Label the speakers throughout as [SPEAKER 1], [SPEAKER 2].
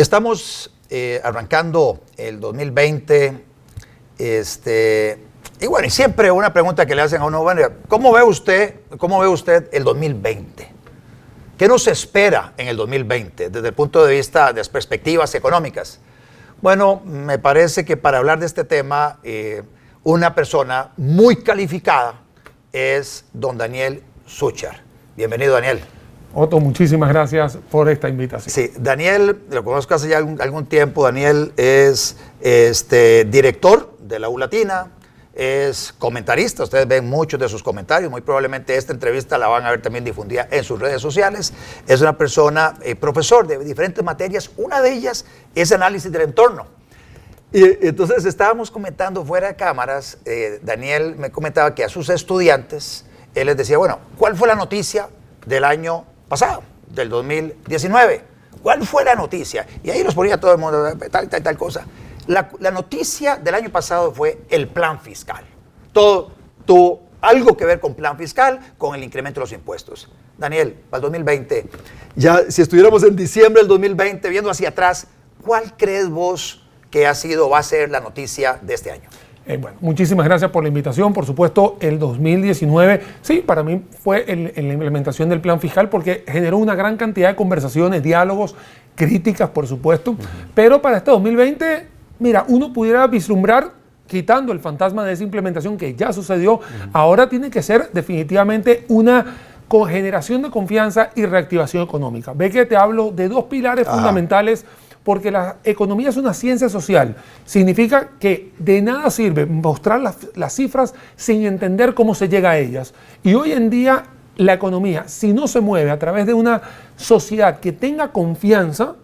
[SPEAKER 1] Estamos arrancando el 2020, y bueno, y siempre una pregunta que le hacen a uno, bueno, ¿cómo ve usted el 2020? ¿Qué nos espera en el 2020 desde el punto de vista de las perspectivas económicas? Bueno, me parece que para hablar de este tema, una persona muy calificada es don Daniel Suchar. Bienvenido, Daniel.
[SPEAKER 2] Otto, muchísimas gracias por esta invitación.
[SPEAKER 1] Sí, Daniel, lo conozco hace ya algún tiempo. Daniel es director de la U Latina, es comentarista. Ustedes ven muchos de sus comentarios. Muy probablemente esta entrevista la van a ver también difundida en sus redes sociales. Es una persona, profesor de diferentes materias. Una de ellas es análisis del entorno. Y entonces estábamos comentando fuera de cámaras. Daniel me comentaba que a sus estudiantes, él les decía, bueno, ¿cuál fue la noticia del año pasado, del 2019? ¿Cuál fue la noticia? Y ahí nos ponía todo el mundo, tal cosa. La noticia del año pasado fue el plan fiscal. Todo tuvo algo que ver con plan fiscal, con el incremento de los impuestos. Daniel, para el 2020, ya si estuviéramos en diciembre del 2020, viendo hacia atrás, ¿cuál crees vos que va a ser la noticia de este año?
[SPEAKER 2] Bueno, muchísimas gracias por la invitación. Por supuesto, el 2019, sí, para mí fue la implementación del plan fiscal porque generó una gran cantidad de conversaciones, diálogos, críticas, por supuesto. Pero para este 2020, mira, uno pudiera vislumbrar, quitando el fantasma de esa implementación que ya sucedió, ahora tiene que ser definitivamente una generación de confianza y reactivación económica. Ve que te hablo de dos pilares fundamentales. Porque la economía es una ciencia social. Significa que de nada sirve mostrar las cifras sin entender cómo se llega a ellas. Y hoy en día la economía, si no se mueve a través de una sociedad que tenga confianza,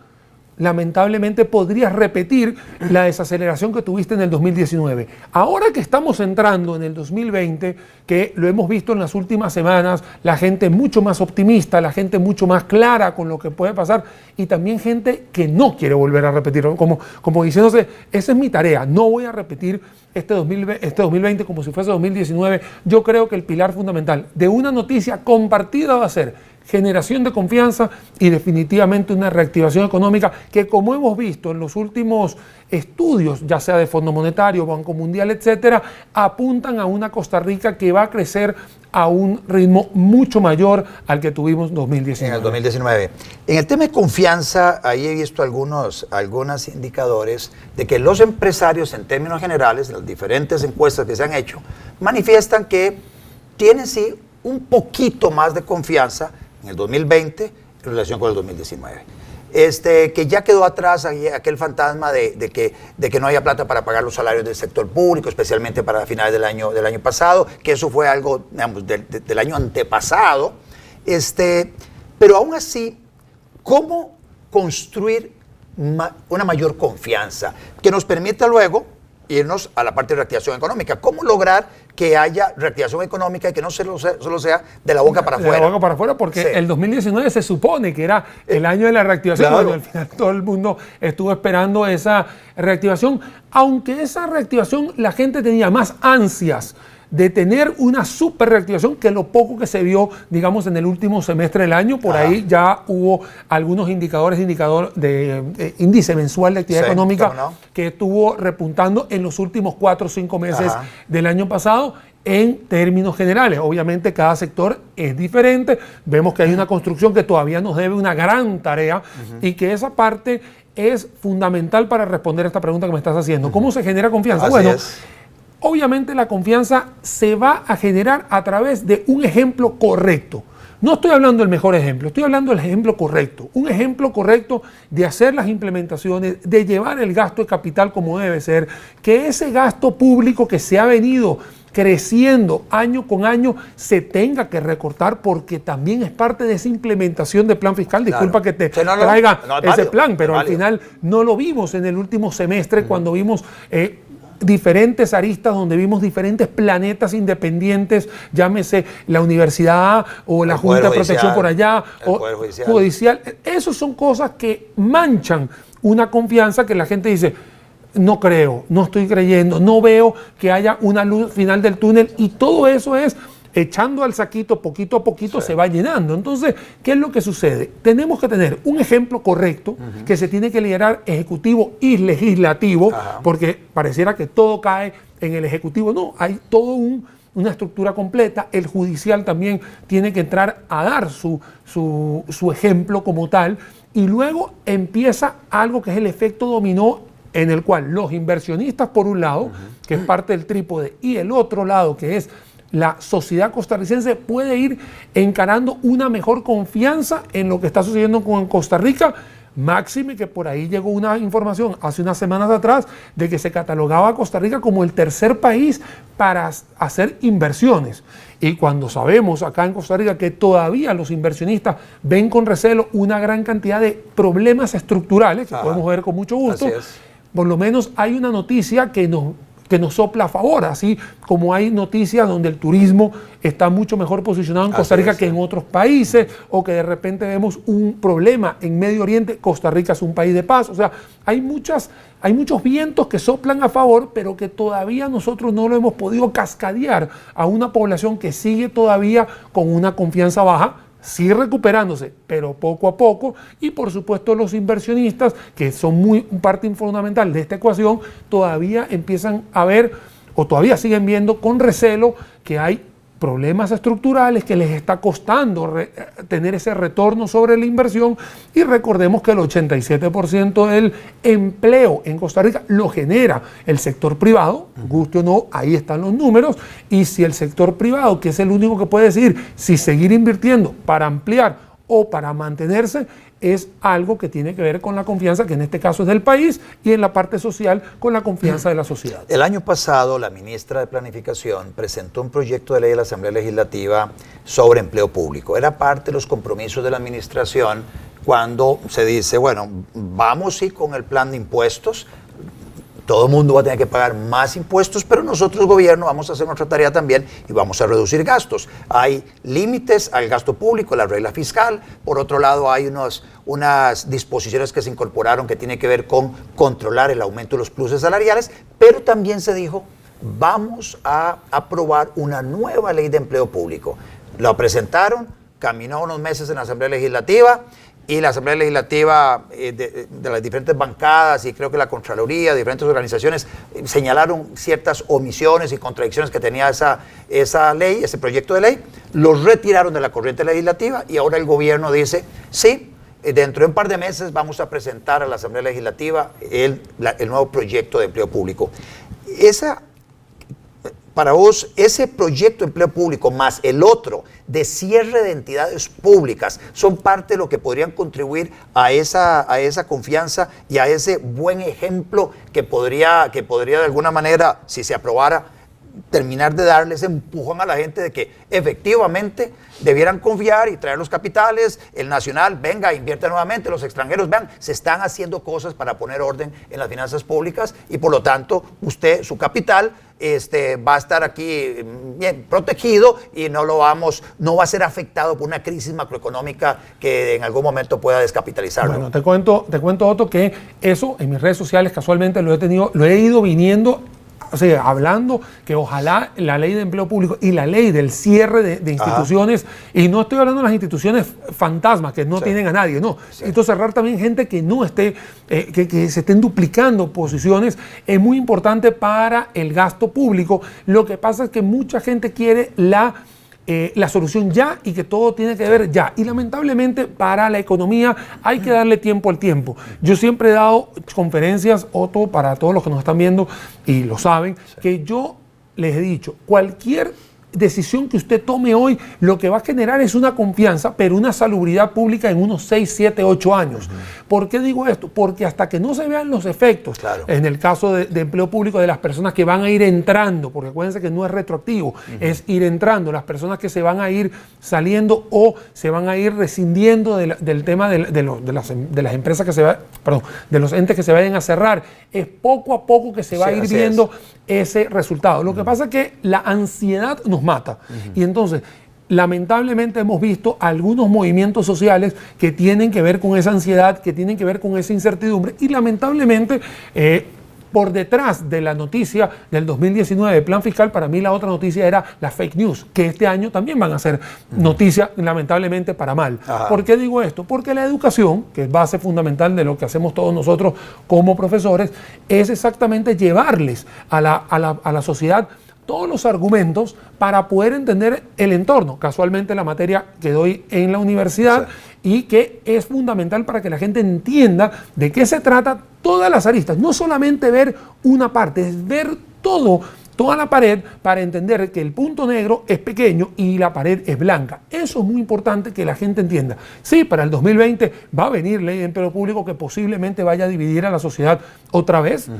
[SPEAKER 2] lamentablemente podrías repetir la desaceleración que tuviste en el 2019. Ahora que estamos entrando en el 2020, que lo hemos visto en las últimas semanas, la gente mucho más optimista, la gente mucho más clara con lo que puede pasar y también gente que no quiere volver a repetir, como diciéndose, esa es mi tarea, no voy a repetir este 2020 como si fuese 2019. Yo creo que el pilar fundamental de una noticia compartida va a ser generación de confianza y definitivamente una reactivación económica que, como hemos visto en los últimos estudios, ya sea de Fondo Monetario, Banco Mundial, etcétera, apuntan a una Costa Rica que va a crecer a un ritmo mucho mayor al que tuvimos en 2019.
[SPEAKER 1] En el 2019. En el tema de confianza, ahí he visto algunos indicadores de que los empresarios, en términos generales, en las diferentes encuestas que se han hecho, manifiestan que tienen sí un poquito más de confianza en el 2020 en relación con el 2019. Que ya quedó atrás aquel fantasma de que no haya plata para pagar los salarios del sector público, especialmente para finales del año pasado, que eso fue algo, digamos, del año antepasado. Pero aún así, ¿cómo construir una mayor confianza que nos permita luego irnos a la parte de reactivación económica? ¿Cómo lograr que haya reactivación económica y que no solo sea de la boca para afuera?
[SPEAKER 2] De la boca para afuera, porque sí, el 2019 se supone que era el año de la reactivación.
[SPEAKER 1] Claro.
[SPEAKER 2] Al final todo el mundo estuvo esperando esa reactivación, aunque esa reactivación la gente tenía más ansias de tener una super reactivación que lo poco que se vio, digamos, en el último semestre del año. Por ahí ya hubo algunos indicadores de índice mensual de actividad económica que estuvo repuntando en los últimos 4 o 5 meses del año pasado en términos generales. Obviamente cada sector es diferente. Vemos que hay una construcción que todavía nos debe una gran tarea y que esa parte es fundamental para responder a esta pregunta que me estás haciendo. ¿Cómo se genera confianza?
[SPEAKER 1] Así es.
[SPEAKER 2] Obviamente la confianza se va a generar a través de un ejemplo correcto. No estoy hablando del mejor ejemplo, estoy hablando del ejemplo correcto. Un ejemplo correcto de hacer las implementaciones, de llevar el gasto de capital como debe ser, que ese gasto público que se ha venido creciendo año con año se tenga que recortar porque también es parte de esa implementación de plan fiscal. Disculpa que te traiga ese plan, pero al final no lo vimos en el último semestre cuando vimos diferentes aristas donde vimos diferentes planetas independientes, llámese la universidad o la Junta de Protección por allá, o judicial. Esas son cosas que manchan una confianza que la gente dice, no creo, no estoy creyendo, no veo que haya una luz final del túnel, y todo eso es echando al saquito poquito a poquito se va llenando. Entonces, ¿qué es lo que sucede? Tenemos que tener un ejemplo correcto que se tiene que liderar ejecutivo y legislativo, porque pareciera que todo cae en el ejecutivo. No, hay todo una estructura completa. El judicial también tiene que entrar a dar su ejemplo como tal, y luego empieza algo que es el efecto dominó, en el cual los inversionistas por un lado, que es parte del trípode, y el otro lado, que es la sociedad costarricense, puede ir encarando una mejor confianza en lo que está sucediendo con Costa Rica. Máxime que por ahí llegó una información hace unas semanas atrás de que se catalogaba a Costa Rica como el tercer país para hacer inversiones. Y cuando sabemos acá en Costa Rica que todavía los inversionistas ven con recelo una gran cantidad de problemas estructurales, que podemos ver con mucho gusto, por lo menos hay una noticia que nos sopla a favor, así como hay noticias donde el turismo está mucho mejor posicionado en Costa Rica que en otros países, o que de repente vemos un problema en Medio Oriente. Costa Rica es un país de paz. O sea, hay muchos vientos que soplan a favor, pero que todavía nosotros no lo hemos podido cascadear a una población que sigue todavía con una confianza baja, sí recuperándose, pero poco a poco. Y por supuesto los inversionistas, que son parte fundamental de esta ecuación, todavía empiezan a ver, o todavía siguen viendo con recelo, que hay problemas estructurales que les está costando tener ese retorno sobre la inversión. Y recordemos que el 87% del empleo en Costa Rica lo genera el sector privado, guste o no, ahí están los números. Y si el sector privado, que es el único que puede decidir si seguir invirtiendo para ampliar o para mantenerse, es algo que tiene que ver con la confianza, que en este caso es del país, y en la parte social con la confianza de la sociedad.
[SPEAKER 1] El año pasado la ministra de Planificación presentó un proyecto de ley de la Asamblea Legislativa sobre empleo público. Era parte de los compromisos de la administración cuando se dice, bueno, vamos sí con el plan de impuestos, todo el mundo va a tener que pagar más impuestos, pero nosotros, gobierno, vamos a hacer nuestra tarea también y vamos a reducir gastos. Hay límites al gasto público, la regla fiscal. Por otro lado, hay unas disposiciones que se incorporaron que tienen que ver con controlar el aumento de los pluses salariales, pero también se dijo, vamos a aprobar una nueva ley de empleo público. La presentaron, caminó unos meses en la Asamblea Legislativa, y la Asamblea Legislativa de las diferentes bancadas y creo que la Contraloría, diferentes organizaciones señalaron ciertas omisiones y contradicciones que tenía esa ley, ese proyecto de ley, los retiraron de la corriente legislativa y ahora el gobierno dice, sí, dentro de un par de meses vamos a presentar a la Asamblea Legislativa el nuevo proyecto de empleo público. Para vos, ese proyecto de empleo público más el otro de cierre de entidades públicas son parte de lo que podrían contribuir a esa confianza y a ese buen ejemplo que podría de alguna manera, si se aprobara, terminar de darle ese empujón a la gente de que efectivamente debieran confiar y traer los capitales, el nacional, venga, invierte nuevamente, los extranjeros, vean, se están haciendo cosas para poner orden en las finanzas públicas y por lo tanto usted, su capital, va a estar aquí bien protegido y no va a ser afectado por una crisis macroeconómica que en algún momento pueda descapitalizarlo.
[SPEAKER 2] Bueno, te cuento Otto, que eso en mis redes sociales casualmente lo he ido viniendo, o sea, hablando que ojalá la ley de empleo público y la ley del cierre de instituciones, y no estoy hablando de las instituciones fantasmas que no tienen a nadie, no. Esto cerrar también gente que no esté, que se estén duplicando posiciones, es muy importante para el gasto público. Lo que pasa es que mucha gente quiere la solución ya y que todo tiene que ver ya. Y lamentablemente para la economía hay que darle tiempo al tiempo. Yo siempre he dado conferencias, Otto, para todos los que nos están viendo y lo saben, que yo les he dicho, cualquier decisión que usted tome hoy, lo que va a generar es una confianza, pero una salubridad pública en unos 6, 7, 8 años. ¿Por qué digo esto? Porque hasta que no se vean los efectos, en el caso de empleo público, de las personas que van a ir entrando, porque acuérdense que no es retroactivo, es ir entrando, las personas que se van a ir saliendo o se van a ir rescindiendo del tema de las empresas que se vayan, de los entes que se vayan a cerrar, es poco a poco que se va a ir viendo ese resultado. Lo que pasa es que la ansiedad nos mata. Y entonces, lamentablemente hemos visto algunos movimientos sociales que tienen que ver con esa ansiedad, que tienen que ver con esa incertidumbre, y lamentablemente por detrás de la noticia del 2019, plan fiscal, para mí la otra noticia era las fake news, que este año también van a ser noticia, lamentablemente, para mal.
[SPEAKER 1] Ajá.
[SPEAKER 2] ¿Por qué digo esto? Porque la educación, que es base fundamental de lo que hacemos todos nosotros como profesores, es exactamente llevarles a la sociedad todos los argumentos para poder entender el entorno. Casualmente la materia que doy en la universidad, sí, y que es fundamental para que la gente entienda de qué se trata todas las aristas. No solamente ver una parte, es ver toda la pared para entender que el punto negro es pequeño y la pared es blanca. Eso es muy importante que la gente entienda. Sí, para el 2020 va a venir ley de empleo público que posiblemente vaya a dividir a la sociedad otra vez.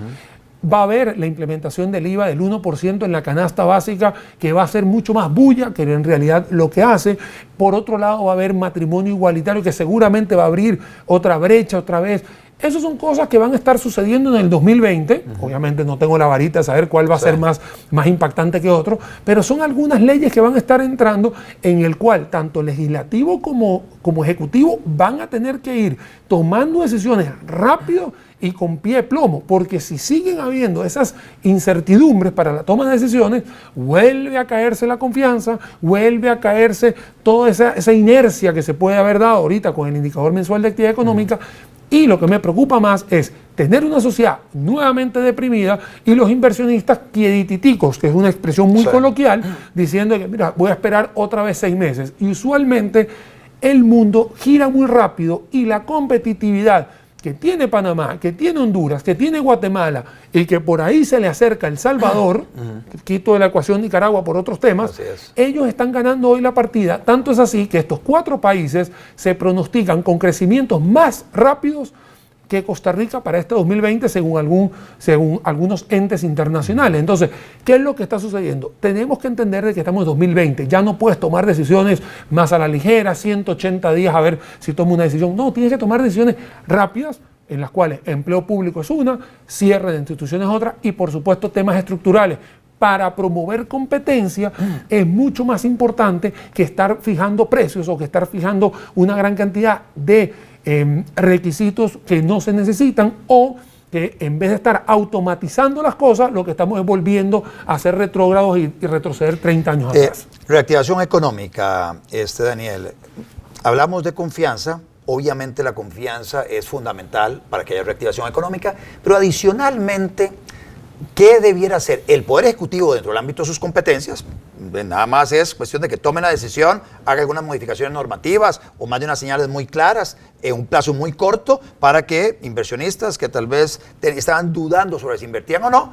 [SPEAKER 2] Va a haber la implementación del IVA del 1% en la canasta básica, que va a ser mucho más bulla que en realidad lo que hace. Por otro lado, va a haber matrimonio igualitario, que seguramente va a abrir otra brecha otra vez. Esas son cosas que van a estar sucediendo en el 2020. Obviamente no tengo la varita de saber cuál va a ser más impactante que otro, pero son algunas leyes que van a estar entrando en el cual tanto legislativo como ejecutivo van a tener que ir tomando decisiones rápido y con pie de plomo, porque si siguen habiendo esas incertidumbres para la toma de decisiones, vuelve a caerse la confianza, vuelve a caerse toda esa inercia que se puede haber dado ahorita con el indicador mensual de actividad económica. Y lo que me preocupa más es tener una sociedad nuevamente deprimida y los inversionistas quietiticos, que es una expresión muy coloquial, diciendo que mira, voy a esperar otra vez 6 meses. Y usualmente el mundo gira muy rápido y la competitividad que tiene Panamá, que tiene Honduras, que tiene Guatemala y que por ahí se le acerca El Salvador, quito de la ecuación Nicaragua por otros temas, ellos están ganando hoy la partida. Tanto es así que estos 4 países se pronostican con crecimientos más rápidos que Costa Rica para este 2020 según algunos entes internacionales. Entonces, ¿qué es lo que está sucediendo? Tenemos que entender de que estamos en 2020. Ya no puedes tomar decisiones más a la ligera, 180 días a ver si tomo una decisión. No, tienes que tomar decisiones rápidas, en las cuales empleo público es una, cierre de instituciones es otra, y por supuesto temas estructurales. Para promover competencia es mucho más importante que estar fijando precios o que estar fijando una gran cantidad de requisitos que no se necesitan, o que en vez de estar automatizando las cosas, lo que estamos es volviendo a ser retrógrados y retroceder 30 años atrás.
[SPEAKER 1] Reactivación económica, Daniel. Hablamos de confianza. Obviamente la confianza es fundamental para que haya reactivación económica, pero adicionalmente, ¿qué debiera hacer el Poder Ejecutivo dentro del ámbito de sus competencias? Nada más es cuestión de que tome la decisión, haga algunas modificaciones normativas o mande unas señales muy claras en un plazo muy corto para que inversionistas que tal vez estaban dudando sobre si invertían o no,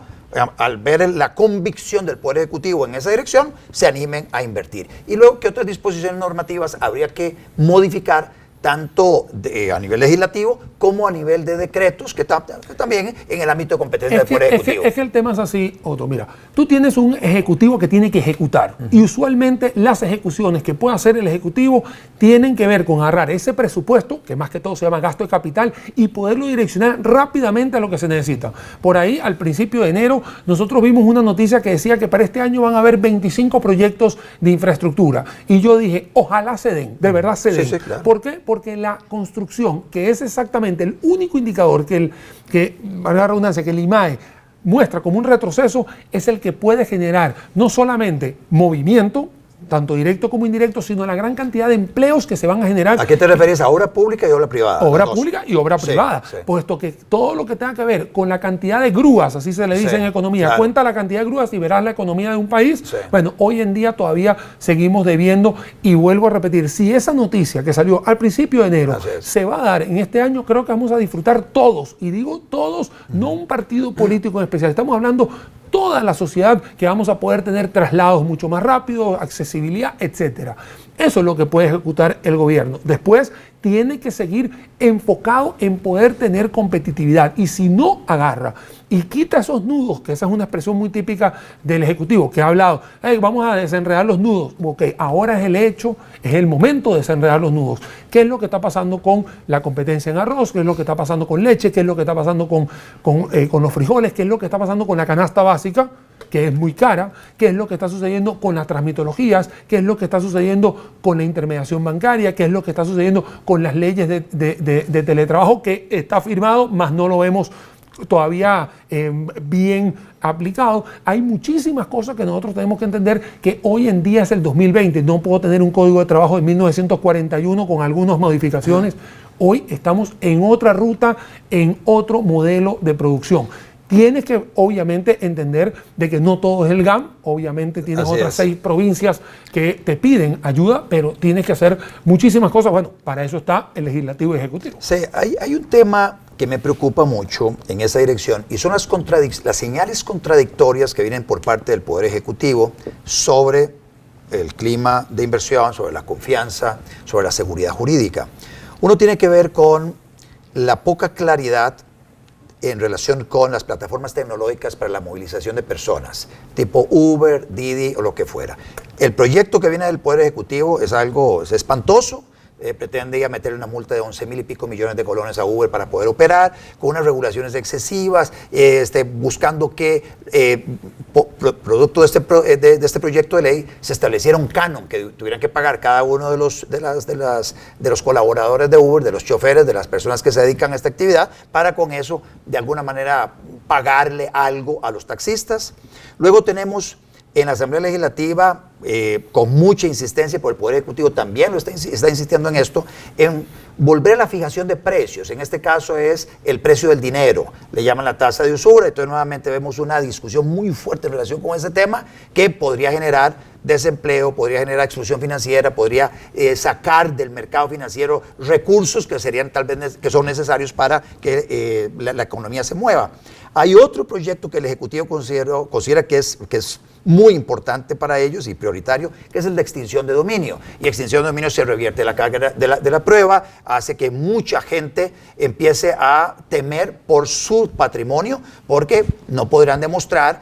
[SPEAKER 1] al ver la convicción del Poder Ejecutivo en esa dirección, se animen a invertir. Y luego, ¿qué otras disposiciones normativas habría que modificar tanto a nivel legislativo como a nivel de decretos, que también en el ámbito de competencia del Poder Ejecutivo?
[SPEAKER 2] Es que el tema es así, Otto. Mira, tú tienes un ejecutivo que tiene que ejecutar, y usualmente las ejecuciones que puede hacer el ejecutivo tienen que ver con agarrar ese presupuesto, que más que todo se llama gasto de capital, y poderlo direccionar rápidamente a lo que se necesita. Por ahí, al principio de enero, nosotros vimos una noticia que decía que para este año van a haber 25 proyectos de infraestructura, y yo dije, ojalá se den, de verdad se den.
[SPEAKER 1] Sí, claro.
[SPEAKER 2] ¿Por qué? Porque la construcción, que es exactamente el único indicador valga la redundancia, que el IMAE muestra como un retroceso, es el que puede generar no solamente movimiento, tanto directo como indirecto, sino la gran cantidad de empleos que se van a generar.
[SPEAKER 1] ¿A qué te refieres? ¿A obra pública y obra privada?
[SPEAKER 2] Obra pública y obra privada. Sí. Puesto que todo lo que tenga que ver con la cantidad de grúas, así se le dice en economía, claro, cuenta la cantidad de grúas y verás la economía de un país. Sí. Bueno, hoy en día todavía seguimos debiendo, y vuelvo a repetir, si esa noticia que salió al principio de enero se va a dar en este año, creo que vamos a disfrutar todos, y digo todos, no un partido político en especial, estamos hablando toda la sociedad, que vamos a poder tener traslados mucho más rápidos, accesibilidad, etcétera. Eso es lo que puede ejecutar el gobierno. Después tiene que seguir enfocado en poder tener competitividad, y si no agarra y quita esos nudos, que esa es una expresión muy típica del Ejecutivo, que ha hablado, vamos a desenredar los nudos. Ok, ahora es el hecho, es el momento de desenredar los nudos. ¿Qué es lo que está pasando con la competencia en arroz? ¿Qué es lo que está pasando con leche? ¿Qué es lo que está pasando con los frijoles? ¿Qué es lo que está pasando con la canasta básica, que es muy cara? ¿Qué es lo que está sucediendo con las transmitologías? ¿Qué es lo que está sucediendo con la intermediación bancaria? ¿Qué es lo que está sucediendo con las leyes de teletrabajo, que está firmado, mas no lo vemos todavía bien aplicado. Hay muchísimas cosas que nosotros tenemos que entender que hoy en día es el 2020. No puedo tener un código de trabajo de 1941 con algunas modificaciones. Hoy estamos en otra ruta, en otro modelo de producción. Tienes que, obviamente, entender de que no todo es el GAM. Obviamente tienes otras 6 provincias que te piden ayuda, pero tienes que hacer muchísimas cosas. Bueno, para eso está el legislativo y ejecutivo.
[SPEAKER 1] Sí, hay un tema que me preocupa mucho en esa dirección y son las señales contradictorias que vienen por parte del Poder Ejecutivo sobre el clima de inversión, sobre la confianza, sobre la seguridad jurídica. Uno tiene que ver con la poca claridad en relación con las plataformas tecnológicas para la movilización de personas, tipo Uber, Didi o lo que fuera. El proyecto que viene del Poder Ejecutivo es algo espantoso. Pretende ya meterle una multa de 11,000 y pico millones de colones a Uber para poder operar, con unas regulaciones excesivas, buscando que, producto de este proyecto de ley, se estableciera un canon que tuvieran que pagar cada uno de los colaboradores de Uber, de los choferes, de las personas que se dedican a esta actividad, para con eso, de alguna manera, pagarle algo a los taxistas. Luego tenemos en la Asamblea Legislativa, con mucha insistencia, por el Poder Ejecutivo también está insistiendo en esto, en volver a la fijación de precios. En este caso es el precio del dinero, le llaman la tasa de usura. Entonces nuevamente vemos una discusión muy fuerte en relación con ese tema que podría generar desempleo, podría generar exclusión financiera, podría sacar del mercado financiero recursos que serían tal vez que son necesarios para que la economía se mueva. Hay otro proyecto que el Ejecutivo considera que es muy importante para ellos y prioritario, que es el de extinción de dominio. Y extinción de dominio se revierte la carga de la prueba, hace que mucha gente empiece a temer por su patrimonio, porque no podrán demostrar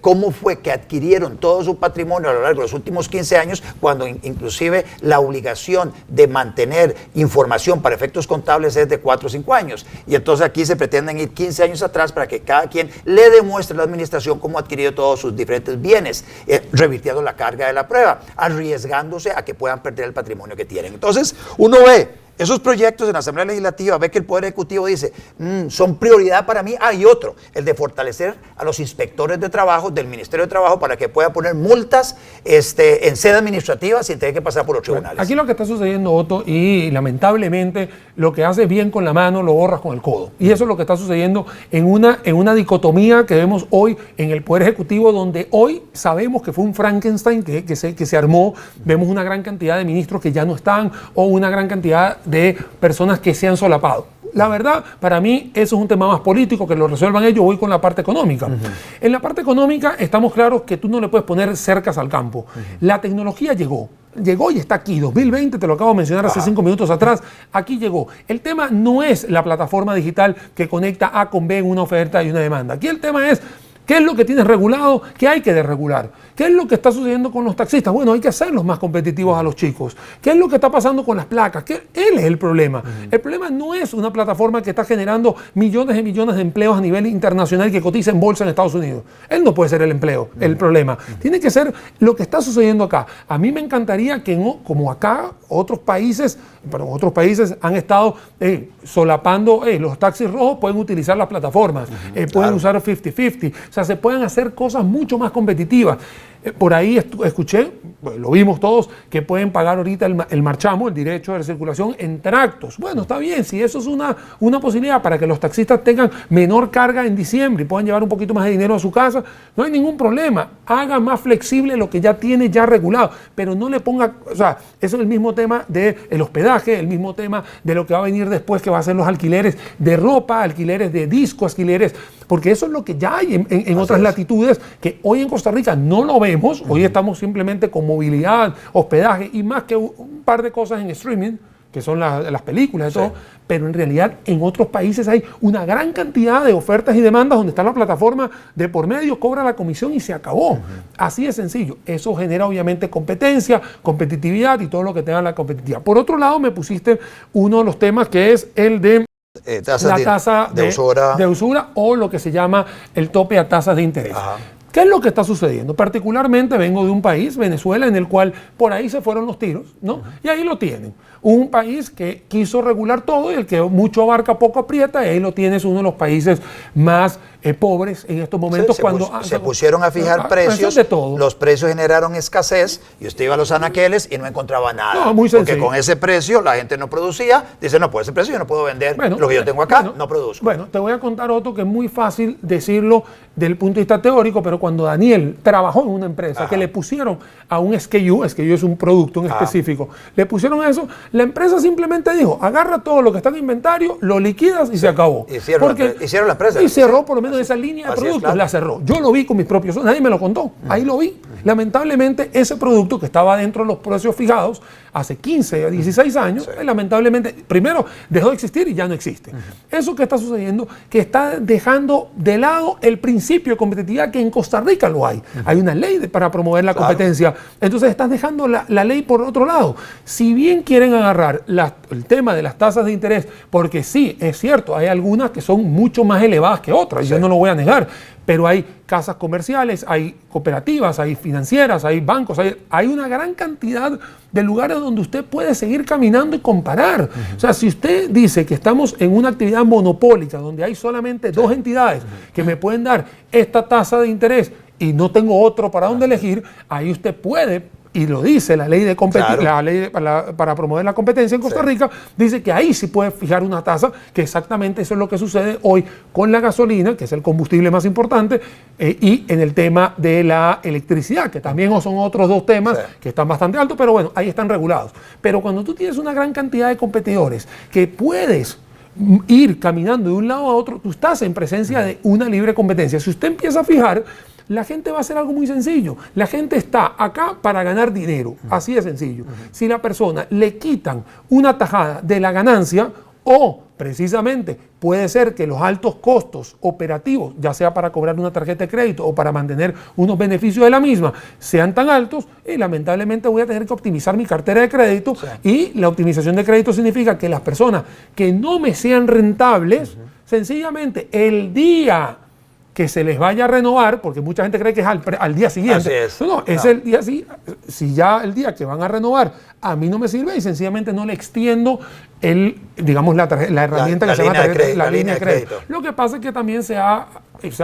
[SPEAKER 1] cómo fue que adquirieron todo su patrimonio a lo largo de los últimos 15 años, cuando inclusive la obligación de mantener información para efectos contables es de 4 o 5 años. Y entonces aquí se pretenden ir 15 años atrás para que cada quien le demuestre a la administración cómo ha adquirido todos sus diferentes bienes, revirtiendo la carga de la prueba, arriesgándose a que puedan perder el patrimonio que tienen. Entonces, uno ve esos proyectos en la Asamblea Legislativa, ve que el Poder Ejecutivo dice, son prioridad para mí. Hay otro, el de fortalecer a los inspectores de trabajo del Ministerio de Trabajo para que pueda poner multas en sede administrativa sin tener que pasar por los tribunales.
[SPEAKER 2] Aquí lo que está sucediendo, Otto, y lamentablemente lo que haces bien con la mano lo borras con el codo. Y eso es lo que está sucediendo en una dicotomía que vemos hoy en el Poder Ejecutivo, donde hoy sabemos que fue un Frankenstein que se armó. Vemos una gran cantidad de ministros que ya no están, o una gran cantidad de personas que se han solapado. La verdad, para mí, eso es un tema más político, que lo resuelvan ellos. Voy con la parte económica. En la parte económica estamos claros que tú no le puedes poner cercas al campo. La tecnología llegó y está aquí. 2020, te lo acabo de mencionar hace 5 minutos atrás, aquí llegó. El tema no es la plataforma digital que conecta A con B en una oferta y una demanda. Aquí el tema es, ¿qué es lo que tienes regulado? ¿Qué hay que desregular? ¿Qué es lo que está sucediendo con los taxistas? Bueno, hay que hacerlos más competitivos a los chicos. ¿Qué es lo que está pasando con las placas? Él es el problema. El problema no es una plataforma que está generando millones y millones de empleos a nivel internacional que cotiza en bolsa en Estados Unidos. Él no puede ser el empleo, el problema. Tiene que ser lo que está sucediendo acá. A mí me encantaría que, como acá, otros países han estado solapando, los taxis rojos pueden utilizar las plataformas, pueden usar 50-50, o sea, se pueden hacer cosas mucho más competitivas. Por ahí escuché, lo vimos todos, que pueden pagar ahorita el marchamo, el derecho de circulación, en tractos. Bueno, está bien, si eso es una posibilidad para que los taxistas tengan menor carga en diciembre y puedan llevar un poquito más de dinero a su casa, no hay ningún problema. Haga más flexible lo que ya tiene ya regulado, pero no le ponga, o sea, eso es el mismo tema del hospedaje, el mismo tema de lo que va a venir después, que va a ser los alquileres de ropa, alquileres de disco, alquileres, porque eso es lo que ya hay en otras latitudes, que hoy en Costa Rica no lo vemos. Hoy estamos simplemente con movilidad, hospedaje y más que un par de cosas en streaming, que son las películas y todo, pero en realidad en otros países hay una gran cantidad de ofertas y demandas donde está la plataforma de por medio, cobra la comisión y se acabó. Así de sencillo. Eso genera obviamente competencia, competitividad y todo lo que tenga la competitividad. Por otro lado, me pusiste uno de los temas que es el de la tasa de usura o lo que se llama el tope a tasas de interés. ¿Qué es lo que está sucediendo? Particularmente vengo de un país, Venezuela, en el cual por ahí se fueron los tiros, ¿no? Y ahí lo tienen. Un país que quiso regular todo y el que mucho abarca, poco aprieta, y ahí lo tienes, uno de los países más pobres en estos momentos.
[SPEAKER 1] Se pusieron a fijar precios,
[SPEAKER 2] de todo.
[SPEAKER 1] Los precios generaron escasez y usted iba a los anaqueles y no encontraba nada.
[SPEAKER 2] No, muy sencillo.
[SPEAKER 1] Porque con ese precio la gente no producía, dice, no, por ese precio yo no puedo vender lo que yo tengo acá, no produzco.
[SPEAKER 2] Bueno, te voy a contar otro que es muy fácil decirlo del punto de vista teórico, pero cuando Daniel trabajó en una empresa que le pusieron a un SKU es un producto en específico, le pusieron eso, la empresa simplemente dijo, agarra todo lo que está en inventario, lo liquidas y se acabó.
[SPEAKER 1] Hicieron la empresa.
[SPEAKER 2] Y cerró por lo menos esa línea de productos, claro. La cerró. Yo lo vi con mis propios ojos, nadie me lo contó, ahí lo vi. Lamentablemente ese producto que estaba dentro de los precios fijados hace 15 a 16 años, lamentablemente, primero dejó de existir y ya no existe. Eso que está sucediendo, que está dejando de lado el principio de competitividad que en Costa Rica lo hay. Hay una ley para promover la competencia. Entonces estás dejando la ley por otro lado. Si bien quieren agarrar el tema de las tasas de interés, porque sí, es cierto, hay algunas que son mucho más elevadas que otras, yo no lo voy a negar, pero hay casas comerciales, hay cooperativas, hay financieras, hay bancos, hay una gran cantidad de lugares donde usted puede seguir caminando y comparar. O sea, si usted dice que estamos en una actividad monopólica, donde hay solamente dos entidades que me pueden dar esta tasa de interés y no tengo otro para dónde elegir, ahí usted puede, y lo dice la ley de la ley para promover la competencia en Costa Rica, dice que ahí sí puede fijar una tasa, que exactamente eso es lo que sucede hoy con la gasolina, que es el combustible más importante, y en el tema de la electricidad, que también son otros dos temas que están bastante altos, pero bueno, ahí están regulados. Pero cuando tú tienes una gran cantidad de competidores que puedes ir caminando de un lado a otro, tú estás en presencia de una libre competencia. Si usted empieza a fijar, la gente va a hacer algo muy sencillo. La gente está acá para ganar dinero, así de sencillo. Si la persona le quitan una tajada de la ganancia, o precisamente puede ser que los altos costos operativos, ya sea para cobrar una tarjeta de crédito o para mantener unos beneficios de la misma, sean tan altos, y lamentablemente voy a tener que optimizar mi cartera de crédito, y la optimización de crédito significa que las personas que no me sean rentables, sencillamente el día que se les vaya a renovar, porque mucha gente cree que es al día siguiente. Es el día, si ya el día que van a renovar a mí no me sirve, y sencillamente no le extiendo la herramienta que se llama la línea de crédito. Lo que pasa es que también se ha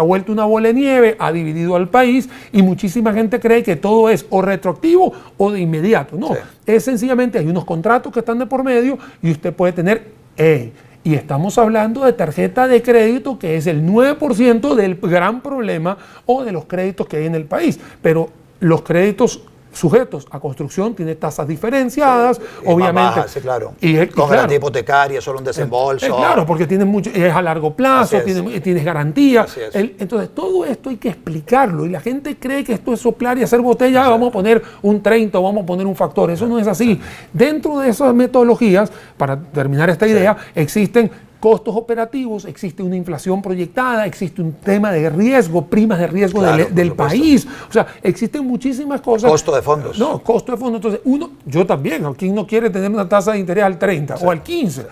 [SPEAKER 2] vuelto una bola de nieve, ha dividido al país, y muchísima gente cree que todo es o retroactivo o de inmediato. No, es sencillamente hay unos contratos que están de por medio y usted puede tener... Y estamos hablando de tarjeta de crédito, que es el 9% del gran problema o de los créditos que hay en el país. Pero los créditos sujetos a construcción tienen tasas diferenciadas, obviamente.
[SPEAKER 1] Bajas, claro. Con garantía hipotecaria, solo un desembolso.
[SPEAKER 2] Claro, porque tienen mucho, es a largo plazo, tienes garantía. Entonces, todo esto hay que explicarlo, y la gente cree que esto es soplar y hacer botella, vamos a poner un 30 o vamos a poner un factor. Eso no es así. Dentro de esas metodologías, para terminar esta idea, existen costos operativos, existe una inflación proyectada, existe un tema de riesgo, primas de riesgo del país. O sea, existen muchísimas cosas.
[SPEAKER 1] Costo de fondos.
[SPEAKER 2] No, costo de fondos. Entonces, yo también, ¿quién no quiere tener una tasa de interés al 30 o al 15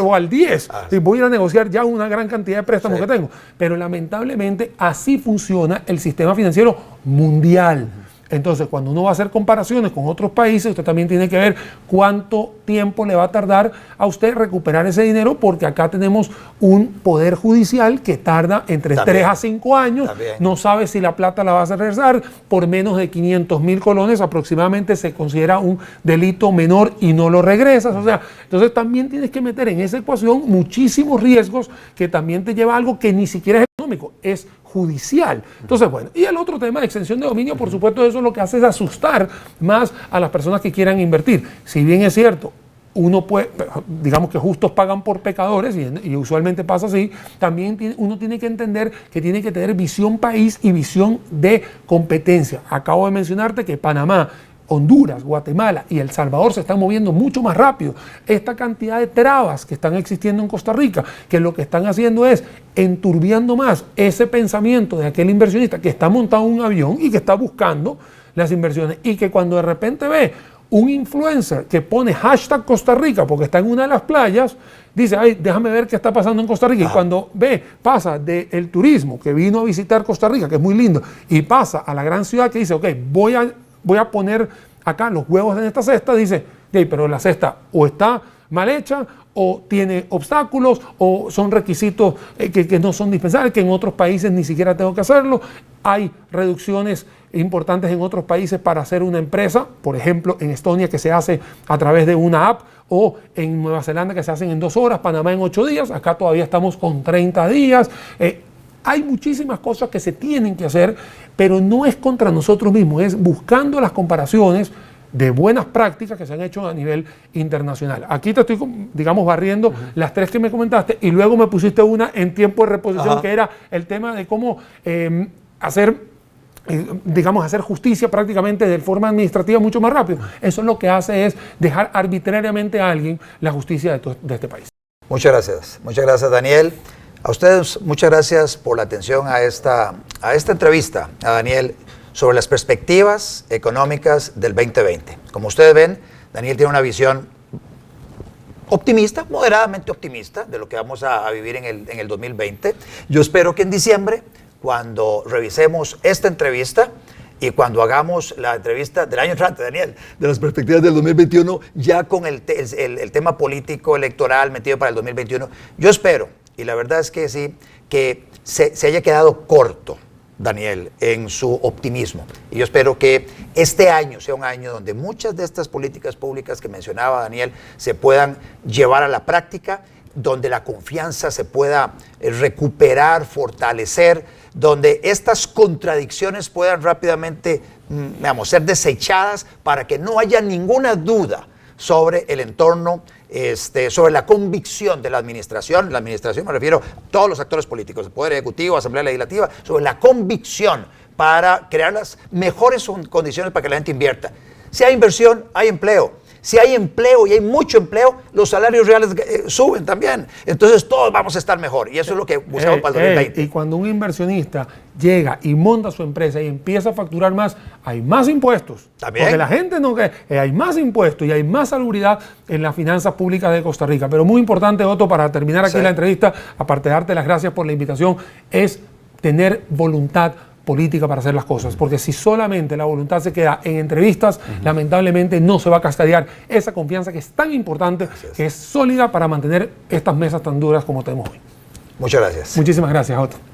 [SPEAKER 2] o al 10? Y voy a ir a negociar ya una gran cantidad de préstamos que tengo. Pero lamentablemente así funciona el sistema financiero mundial. Entonces, cuando uno va a hacer comparaciones con otros países, usted también tiene que ver cuánto tiempo le va a tardar a usted recuperar ese dinero, porque acá tenemos un poder judicial que tarda entre 3 a 5 años, no sabe si la plata la vas a regresar, por menos de 500,000 colones aproximadamente se considera un delito menor y no lo regresas. O sea, entonces también tienes que meter en esa ecuación muchísimos riesgos, que también te lleva a algo que ni siquiera es económico, es judicial. Entonces, bueno, y el otro tema de exención de dominio, por supuesto, eso lo que hace es asustar más a las personas que quieran invertir. Si bien es cierto, uno puede, digamos que justos pagan por pecadores, y usualmente pasa así, también uno tiene que entender que tiene que tener visión país y visión de competencia. Acabo de mencionarte que Panamá, Honduras, Guatemala y El Salvador se están moviendo mucho más rápido. Esta cantidad de trabas que están existiendo en Costa Rica, que lo que están haciendo es enturbiando más ese pensamiento de aquel inversionista que está montado en un avión y que está buscando las inversiones, y que cuando de repente ve un influencer que pone hashtag Costa Rica porque está en una de las playas, dice, ay, déjame ver qué está pasando en Costa Rica. Y cuando pasa del turismo que vino a visitar Costa Rica, que es muy lindo, y pasa a la gran ciudad que dice, ok, voy a poner acá los huevos en esta cesta, dice, pero la cesta o está mal hecha, o tiene obstáculos, o son requisitos que no son dispensables, que en otros países ni siquiera tengo que hacerlo. Hay reducciones importantes en otros países para hacer una empresa, por ejemplo, en Estonia, que se hace a través de una app, o en Nueva Zelanda, que se hacen en 2 horas, Panamá en 8 días, acá todavía estamos con 30 días. Hay muchísimas cosas que se tienen que hacer, pero no es contra nosotros mismos, es buscando las comparaciones de buenas prácticas que se han hecho a nivel internacional. Aquí te estoy, digamos, barriendo las 3 que me comentaste, y luego me pusiste una en tiempo de reposición, que era el tema de cómo hacer justicia prácticamente de forma administrativa mucho más rápido. Eso lo que hace es dejar arbitrariamente a alguien la justicia de este país.
[SPEAKER 1] Muchas gracias, Daniel. A ustedes, muchas gracias por la atención a esta entrevista a Daniel sobre las perspectivas económicas del 2020. Como ustedes ven, Daniel tiene una visión optimista, moderadamente optimista, de lo que vamos a vivir en el 2020. Yo espero que en diciembre, cuando revisemos esta entrevista y cuando hagamos la entrevista del año entrante, Daniel, de las perspectivas del 2021, ya con el tema político electoral metido para el 2021, yo espero, y la verdad es que sí, que se haya quedado corto Daniel en su optimismo. Y yo espero que este año sea un año donde muchas de estas políticas públicas que mencionaba Daniel se puedan llevar a la práctica, donde la confianza se pueda recuperar, fortalecer, donde estas contradicciones puedan rápidamente, ser desechadas para que no haya ninguna duda sobre el entorno, sobre la convicción de la administración me refiero a todos los actores políticos, el Poder Ejecutivo, Asamblea Legislativa, sobre la convicción para crear las mejores condiciones para que la gente invierta. Si hay inversión, hay empleo. Si hay empleo y hay mucho empleo, los salarios reales suben también. Entonces todos vamos a estar mejor y eso es lo que buscamos para el 2020.
[SPEAKER 2] Y cuando un inversionista llega y monta su empresa y empieza a facturar más, hay más impuestos.
[SPEAKER 1] ¿También?
[SPEAKER 2] Porque la gente no cree, hay más impuestos y hay más salubridad en las finanzas públicas de Costa Rica. Pero muy importante, Otto, para terminar aquí la entrevista, aparte de darte las gracias por la invitación, es tener voluntad política para hacer las cosas, porque si solamente la voluntad se queda en entrevistas, lamentablemente no se va a cascadear esa confianza que es tan importante, que es sólida para mantener estas mesas tan duras como tenemos hoy.
[SPEAKER 1] Muchas gracias.
[SPEAKER 2] Muchísimas gracias, Otto.